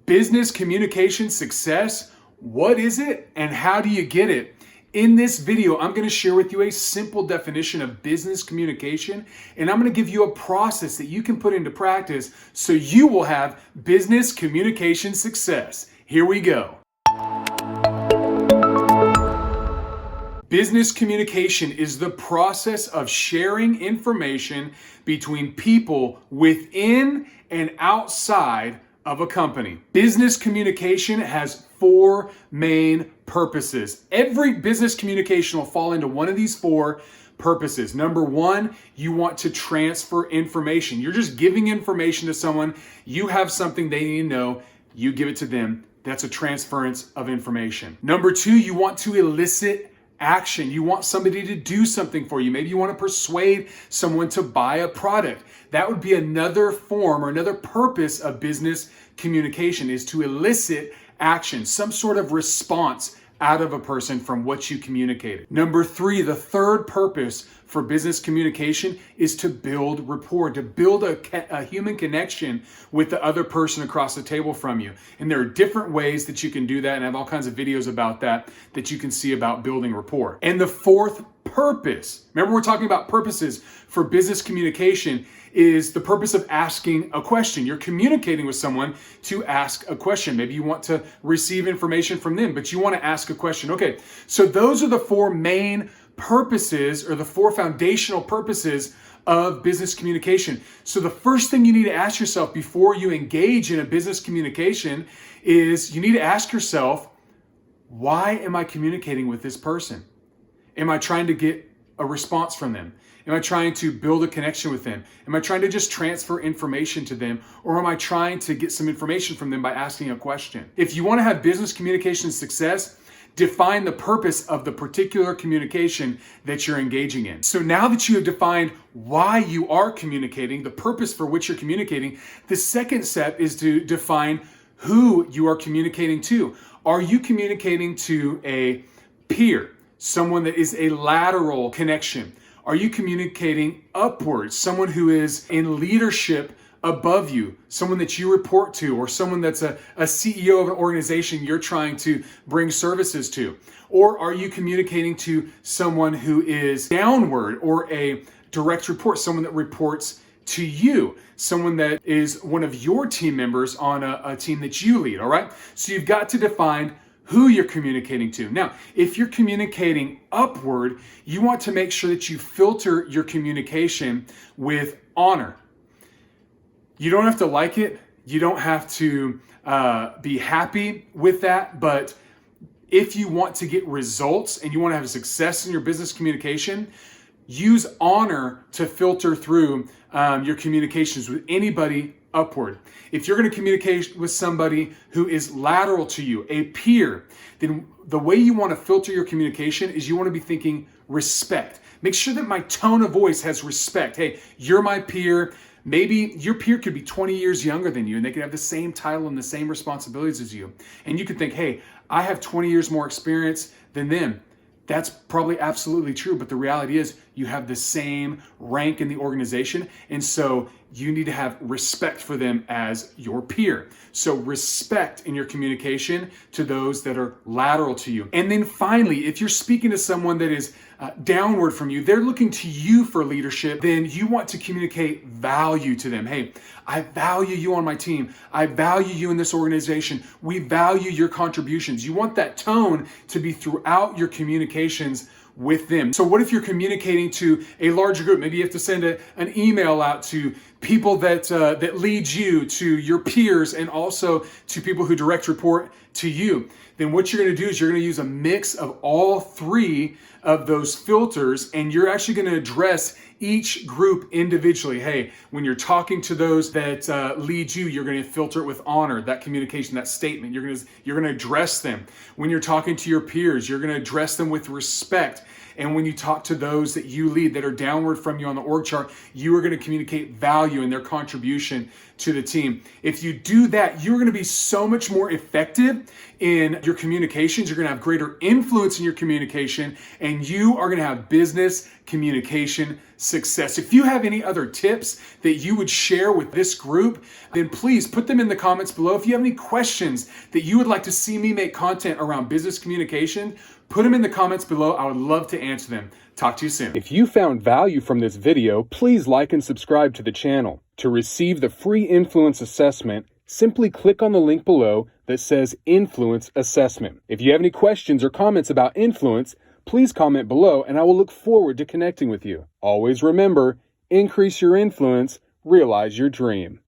Business communication success, what is it and how do you get it? In this video, I'm going to share with you a simple definition of business communication, and I'm going to give you a process that you can put into practice so you will have business communication success. Here we go. Business communication is the process of sharing information between people within and outside of a company. Business communication has four main purposes. Every business communication will fall into one of these four purposes. Number one, you want to transfer information. You're just giving information to someone. You have something they need to know. You give it to them. That's a transference of information. Number two, you want to elicit action. You want somebody to do something for you. Maybe you want to persuade someone to buy a product. That would be another form or another purpose of business communication, is to elicit action, some sort of response out of a person from what you communicated. Number three, the third purpose for business communication is to build rapport, to build a human connection with the other person across the table from you. And there are different ways that you can do that, and I have all kinds of videos about that you can see about building rapport. And the fourth purpose, remember we're talking about purposes for business communication, is the purpose of asking a question. You're communicating with someone to ask a question. Maybe you want to receive information from them, but you want to ask a question. Okay, so those are the four main purposes, or the four foundational purposes of business communication. So the first thing you need to ask yourself before you engage in a business communication is you need to ask yourself, why am I communicating with this person? Am I trying to get a response from them? Am I trying to build a connection with them? Am I trying to just transfer information to them? Or am I trying to get some information from them by asking a question? If you want to have business communication success, define the purpose of the particular communication that you're engaging in. So now that you have defined why you are communicating, the purpose for which you're communicating, the second step is to define who you are communicating to. Are you communicating to a peer, someone that is a lateral connection? Are you communicating upwards, someone who is in leadership above you, someone that you report to, or someone that's a CEO of an organization you're trying to bring services to? Or are you communicating to someone who is downward, or a direct report, someone that reports to you, someone that is one of your team members on a team that you lead, all right? So you've got to define who you're communicating to. Now, if you're communicating upward, you want to make sure that you filter your communication with honor. You don't have to like it. You don't have to be happy with that. But if you want to get results and you want to have success in your business communication, use honor to filter through your communications with anybody upward. If you're going to communicate with somebody who is lateral to you, a peer, then the way you want to filter your communication is you want to be thinking respect. Make sure that my tone of voice has respect. Hey, you're my peer. Maybe your peer could be 20 years younger than you, and they could have the same title and the same responsibilities as you. And you could think, hey, I have 20 years more experience than them. That's probably absolutely true, but the reality is you have the same rank in the organization, and so you need to have respect for them as your peer. So respect in your communication to those that are lateral to you. And then finally, if you're speaking to someone that is downward from you, they're looking to you for leadership, then you want to communicate value to them. Hey, I value you on my team. I value you in this organization. We value your contributions. You want that tone to be throughout your communications with them. So what if you're communicating to a larger group? Maybe you have to send an email out to people that lead you, to your peers, and also to people who direct report to you. Then what you're going to do is you're going to use a mix of all three of those filters, and you're actually going to address each group individually. Hey, when you're talking to those that lead you, you're going to filter it with honor, that communication, that statement. You're going to address them. When you're talking to your peers, you're going to address them with respect. And when you talk to those that you lead that are downward from you on the org chart, you are going to communicate value and their contribution to the team. If you do that, you're going to be so much more effective in your communications. You're going to have greater influence in your communication, and you are going to have business communication success. If you have any other tips that you would share with this group, then please put them in the comments below. If you have any questions that you would like to see me make content around business communication, put them in the comments below. I would love to answer them. Talk to you soon. If you found value from this video, please like and subscribe to the channel. To receive the free influence assessment, simply click on the link below that says Influence Assessment. If you have any questions or comments about influence, please comment below and I will look forward to connecting with you. Always remember, increase your influence, realize your dream.